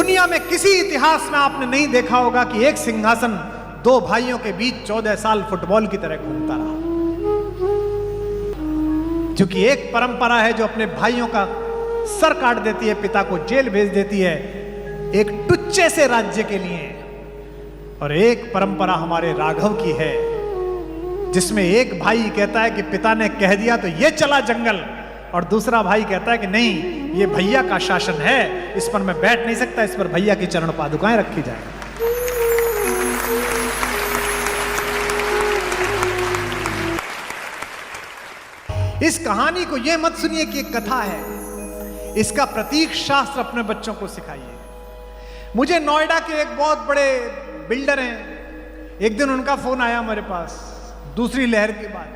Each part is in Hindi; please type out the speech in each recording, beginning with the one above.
दुनिया में किसी इतिहास में आपने नहीं देखा होगा कि एक सिंहासन दो भाइयों के बीच 14 साल फुटबॉल की तरह घूमता रहा। क्योंकि एक परंपरा है जो अपने भाइयों का सर काट देती है, पिता को जेल भेज देती है एक टुच्चे से राज्य के लिए, और एक परंपरा हमारे राघव की है जिसमें एक भाई कहता है कि पिता ने कह दिया तो ये चला जंगल, और दूसरा भाई कहता है कि नहीं, ये भैया का शासन है, इस पर मैं बैठ नहीं सकता, इस पर भैया की चरण पादुकाएं रखी जाए। इस कहानी को यह मत सुनिए कि एक कथा है, इसका प्रतीक शास्त्र अपने बच्चों को सिखाइए। मुझे नोएडा के एक बहुत बड़े बिल्डर हैं, एक दिन उनका फोन आया मेरे पास दूसरी लहर के बाद,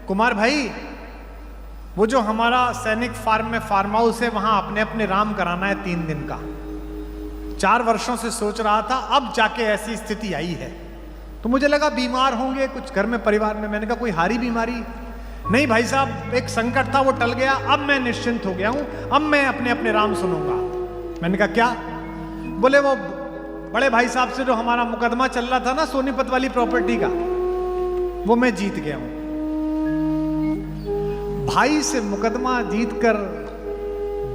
कुमार भाई वो जो हमारा सैनिक फार्म में फार्म हाउस है वहां अपने अपने राम कराना है 3 दिन का। 4 वर्षों से सोच रहा था, अब जाके ऐसी स्थिति आई है। तो मुझे लगा बीमार होंगे कुछ घर में परिवार में, मैंने कहा कोई हारी बीमारी नहीं भाई साहब, एक संकट था वो टल गया, अब मैं निश्चिंत हो गया हूं, अब मैं अपने अपने राम सुनूंगा। मैंने कहा क्या? बोले वो बड़े भाई साहब से जो हमारा मुकदमा चल रहा था ना सोनीपत वाली प्रॉपर्टी का, वो मैं जीत गया हूं। भाई से मुकदमा जीतकर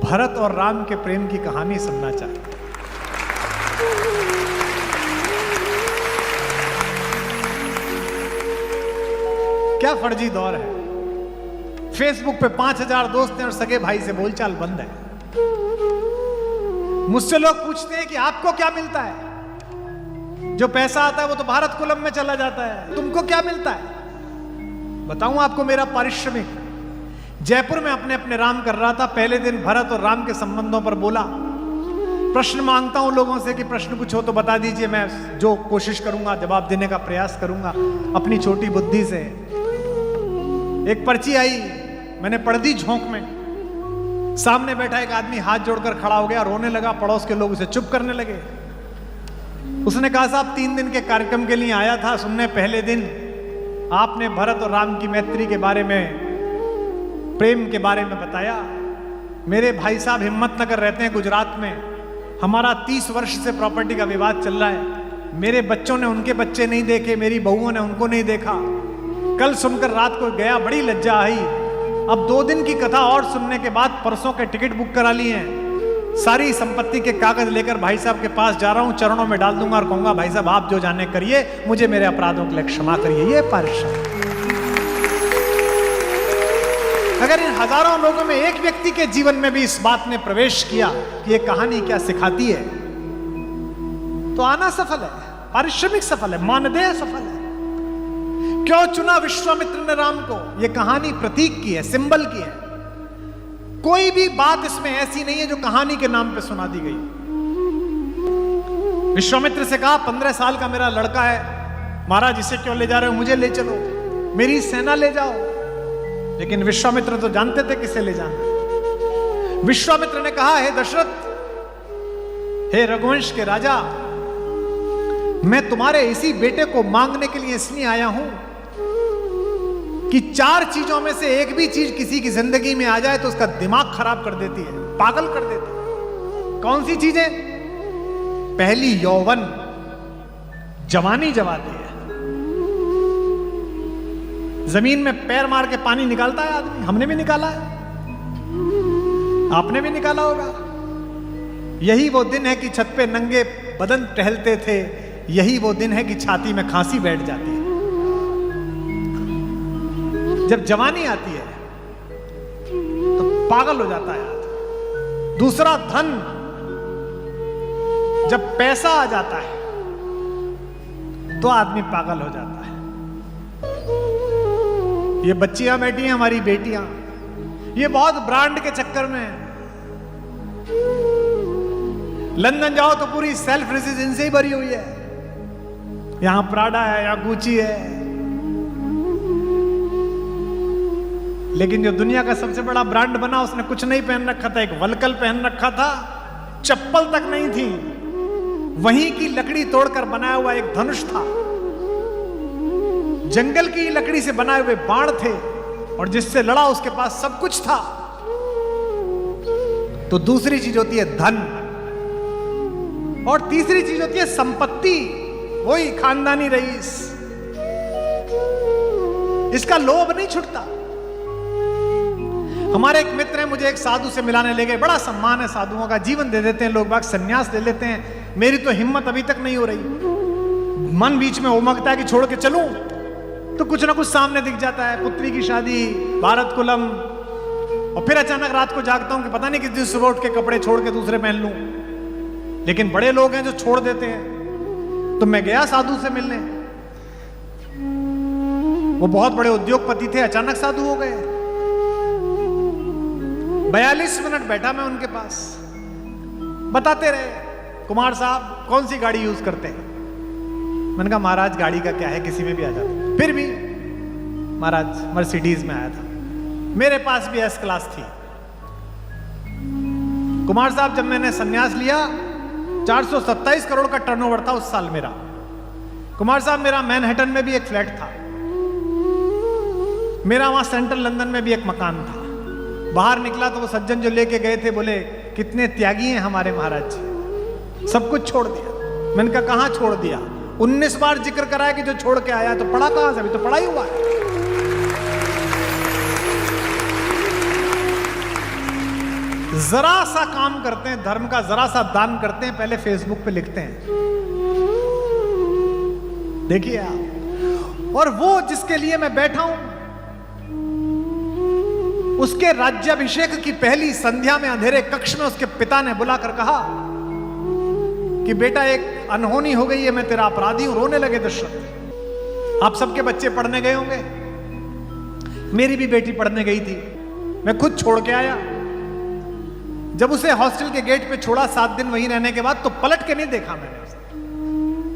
भरत और राम के प्रेम की कहानी सुनना चाहते। क्या फर्जी दौर है। फेसबुक पे 5000 दोस्त हैं और सगे भाई से बोलचाल बंद है। मुझसे लोग पूछते हैं कि आपको क्या मिलता है? जो पैसा आता है वो तो भारत कुलम में चला जाता है, तुमको क्या मिलता है? बताऊं आपको मेरा पारिश्रमिक। जयपुर में अपने अपने राम कर रहा था, पहले दिन भरत और राम के संबंधों पर बोला। प्रश्न मांगता हूं लोगों से कि प्रश्न कुछ हो तो बता दीजिए, मैं जो कोशिश करूंगा जवाब देने का प्रयास करूंगा अपनी छोटी बुद्धि से। एक पर्ची आई, मैंने पढ़ दी झोंक में। सामने बैठा एक आदमी हाथ जोड़कर खड़ा हो गया, रोने लगा। पड़ोस के लोग उसे चुप करने लगे। उसने कहा साहब 3 दिन के कार्यक्रम के लिए आया था सुनने, पहले दिन आपने भरत और राम की मैत्री के बारे में, प्रेम के बारे में बताया। मेरे भाई साहब हिम्मतनगर रहते हैं गुजरात में, हमारा 30 वर्ष से प्रॉपर्टी का विवाद चल रहा है। मेरे बच्चों ने उनके बच्चे नहीं देखे, मेरी बहुओं ने उनको नहीं देखा। कल सुनकर रात को गया, बड़ी लज्जा आई। अब 2 दिन की कथा और सुनने के बाद परसों के टिकट बुक करा लिए हैं। सारी संपत्ति के कागज लेकर भाई साहब के पास जा रहा हूं, चरणों में डाल दूंगा और कहूंगा भाई साहब आप जो जाने करिए, मुझे मेरे अपराधों के लिए क्षमा करिए। ये पारिश्रम। अगर इन हजारों लोगों में एक व्यक्ति के जीवन में भी इस बात ने प्रवेश किया कि ये कहानी क्या सिखाती है, तो आना सफल है, पारिश्रमिक सफल है, मानदेय सफल है। क्यों चुना विश्वामित्र ने राम को? यह कहानी प्रतीक की है, सिंबल की है। कोई भी बात इसमें ऐसी नहीं है जो कहानी के नाम पे सुना दी गई। विश्वामित्र से कहा 15 साल का मेरा लड़का है, महाराज इसे क्यों ले जा रहे हो, मुझे ले चलो, मेरी सेना ले जाओ। लेकिन विश्वामित्र तो जानते थे किसे ले जाना। विश्वामित्र ने कहा, हे दशरथ, हे रघुवंश के राजा, मैं तुम्हारे इसी बेटे को मांगने के लिए इसलिए आया हूं कि 4 चीजों में से एक भी चीज किसी की जिंदगी में आ जाए तो उसका दिमाग खराब कर देती है, पागल कर देती है। कौन सी चीजें? पहली यौवन, जवानी जवाती है। जमीन में पैर मार के पानी निकालता है आदमी, हमने भी निकाला है, आपने भी निकाला होगा। यही वो दिन है कि छत पे नंगे बदन टहलते थे, यही वो दिन है कि छाती में खांसी बैठ जाती है। जब जवानी आती है तो पागल हो जाता है आदमी। दूसरा धन, जब पैसा आ जाता है तो आदमी पागल हो जाता है। ये बच्चियां बैठी हैं, हमारी बेटियां, ये बहुत ब्रांड के चक्कर में। लंदन जाओ तो पूरी सेल्फ रेसिडेंस ही भरी हुई है, यहां प्राडा है, यहां गुची है। लेकिन जो दुनिया का सबसे बड़ा ब्रांड बना उसने कुछ नहीं पहन रखा था, एक वलकल पहन रखा था, चप्पल तक नहीं थी, वहीं की लकड़ी तोड़कर बनाया हुआ एक धनुष था, जंगल की लकड़ी से बनाए हुए बाण थे, और जिससे लड़ा उसके पास सब कुछ था। तो दूसरी चीज होती है धन। और तीसरी चीज होती है संपत्ति, वही खानदानी रईस। इसका लोभ नहीं छूटता। हमारे एक मित्र हैं, मुझे एक साधु से मिलाने ले गए। बड़ा सम्मान है साधुओं का, जीवन दे देते हैं लोग बाग, सन्यास ले लेते हैं। मेरी तो हिम्मत अभी तक नहीं हो रही। मन बीच में उमगता है कि छोड़ के चलूं, तो कुछ ना कुछ सामने दिख जाता है, पुत्री की शादी, भारत कुलम, और फिर अचानक रात को जागता हूं कि पता नहीं किस दिन सुबह उठ के कपड़े छोड़ के दूसरे पहन लूं। लेकिन बड़े लोग हैं जो छोड़ देते हैं। तो मैं गया साधु से मिलने, वो बहुत बड़े उद्योगपति थे, अचानक साधु हो गए। 42 मिनट बैठा मैं उनके पास, बताते रहे, कुमार साहब कौन सी गाड़ी यूज करते हैं। मैंने कहा महाराज गाड़ी का क्या है, किसी में भी आ जाता। फिर भी महाराज मर्सिडीज में आया था, मेरे पास भी एस क्लास थी। कुमार साहब जब मैंने संन्यास लिया 427 करोड़ का टर्नओवर था उस साल मेरा। कुमार साहब मेरा मैनहट्टन में भी एक फ्लैट था, मेरा वहां सेंट्रल लंदन में भी एक मकान था। बाहर निकला तो वो सज्जन जो लेके गए थे बोले कितने त्यागी हैं हमारे महाराज जी, सब कुछ छोड़ दिया। मैंने कहा कहां छोड़ दिया? 19 बार जिक्र कराया कि जो छोड़ के आया, तो पढ़ा कहां से? अभी तो पढ़ा ही हुआ है। जरा सा काम करते हैं धर्म का, जरा सा दान करते हैं, पहले फेसबुक पे लिखते हैं, देखिए आप। और वो जिसके लिए मैं बैठा हूं, उसके राज्याभिषेक की पहली संध्या में अंधेरे कक्ष में उसके पिता ने बुलाकर कहा कि बेटा एक अनहोनी हो गई है, मैं तेरा अपराधी हूं। रोने लगे दशरथ। आप सबके बच्चे पढ़ने गए होंगे, मेरी भी बेटी पढ़ने गई थी, मैं खुद छोड़ के आया। जब उसे हॉस्टल के गेट पे छोड़ा 7 दिन वहीं रहने के बाद, तो पलट के नहीं देखा मैंने उसे,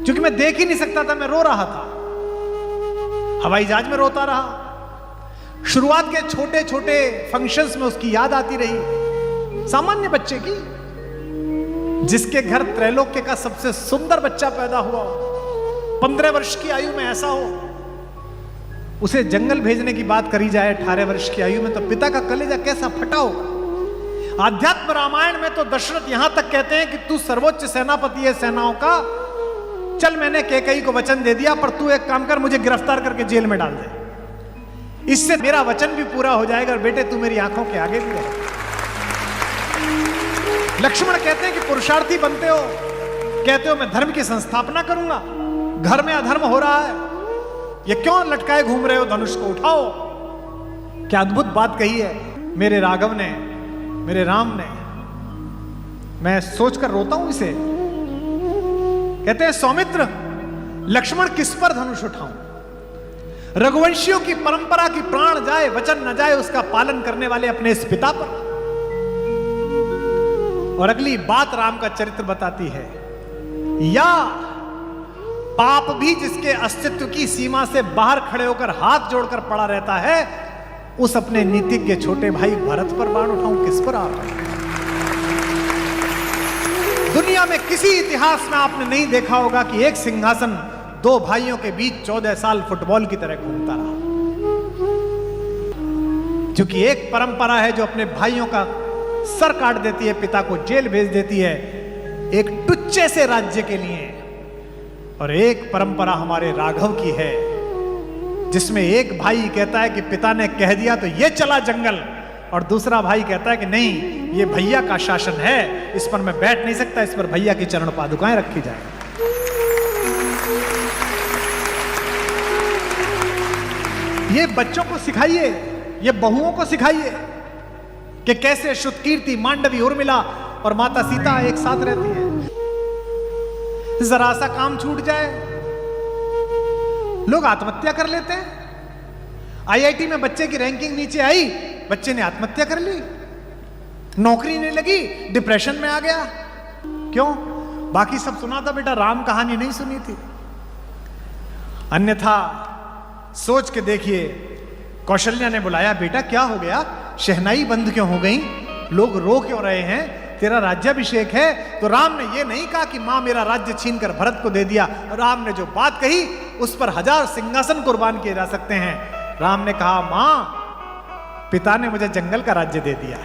क्योंकि मैं देख ही नहीं सकता था, मैं रो रहा था। हवाई जहाज में रोता रहा। शुरुआत के छोटे छोटे फंक्शंस में उसकी याद आती रही, सामान्य बच्चे की, जिसके घर त्रैलोक्य का सबसे सुंदर बच्चा पैदा हुआ हो, 15 वर्ष की आयु में ऐसा हो, उसे जंगल भेजने की बात करी जाए 18 वर्ष की आयु में, तो पिता का कलेजा कैसा फटा होगा। आध्यात्म रामायण में तो दशरथ यहां तक कहते हैं कि तू सर्वोच्च सेनापति है सेनाओं का, चल मैंने कैकेयी को वचन दे दिया, पर तू एक काम कर, मुझे गिरफ्तार करके जेल में डाल दे, इससे मेरा वचन भी पूरा हो जाएगा, और बेटे तू मेरी आंखों के आगे भी रहे। लक्ष्मण कहते हैं कि पुरुषार्थी बनते हो, कहते हो मैं धर्म की संस्थापना करूंगा, घर में अधर्म हो रहा है, ये क्यों लटकाए घूम रहे हो, धनुष को उठाओ। क्या अद्भुत बात कही है मेरे राघव ने, मेरे राम ने। मैं सोचकर रोता हूं इसे। कहते हैं सौमित्र, लक्ष्मण किस पर धनुष उठाऊं? रघुवंशियों की परंपरा की प्राण जाए, वचन न जाए, उसका पालन करने वाले अपने इस पिता पर। और अगली बात राम का चरित्र बताती है, या पाप भी जिसके अस्तित्व की सीमा से बाहर खड़े होकर हाथ जोड़कर पड़ा रहता है, उस अपने नीतिज्ञ छोटे भाई भरत पर बाण उठाऊं, किस पर आप? दुनिया में किसी इतिहास में आपने नहीं देखा होगा कि एक सिंहासन 2 भाइयों के बीच 14 साल फुटबॉल की तरह घूमता रहा। क्योंकि एक परंपरा है जो अपने भाइयों का सर काट देती है, पिता को जेल भेज देती है एक टुच्चे से राज्य के लिए, और एक परंपरा हमारे राघव की है जिसमें एक भाई कहता है कि पिता ने कह दिया तो ये चला जंगल, और दूसरा भाई कहता है कि नहीं, ये भैया का शासन है, इस पर मैं बैठ नहीं सकता, इस पर भैया की चरण पादुकाएं रखी जाए। ये बच्चों को सिखाइए, ये बहुओं को सिखाइए कि कैसे श्रुतकीर्ति, मांडवी, उर्मिला और माता सीता एक साथ रहती है। जरा सा काम छूट जाए, लोग आत्महत्या कर लेते हैं। आईआईटी में बच्चे की रैंकिंग नीचे आई, बच्चे ने आत्महत्या कर ली, नौकरी नहीं लगी, डिप्रेशन में आ गया। क्यों? बाकी सब सुना था बेटा, राम कहानी नहीं सुनी थी। अन्यथा सोच के देखिए, कौशल्या ने बुलाया, बेटा क्या हो गया, शहनाई बंद क्यों हो गई, लोग रो क्यों रहे हैं, तेरा राज्याभिषेक है। तो राम ने यह नहीं कहा कि मां मेरा राज्य छीनकर भरत को दे दिया। राम ने जो बात कही उस पर 1000 सिंहासन कुर्बान किए जा सकते हैं। राम ने कहा, मां पिता ने मुझे जंगल का राज्य दे दिया।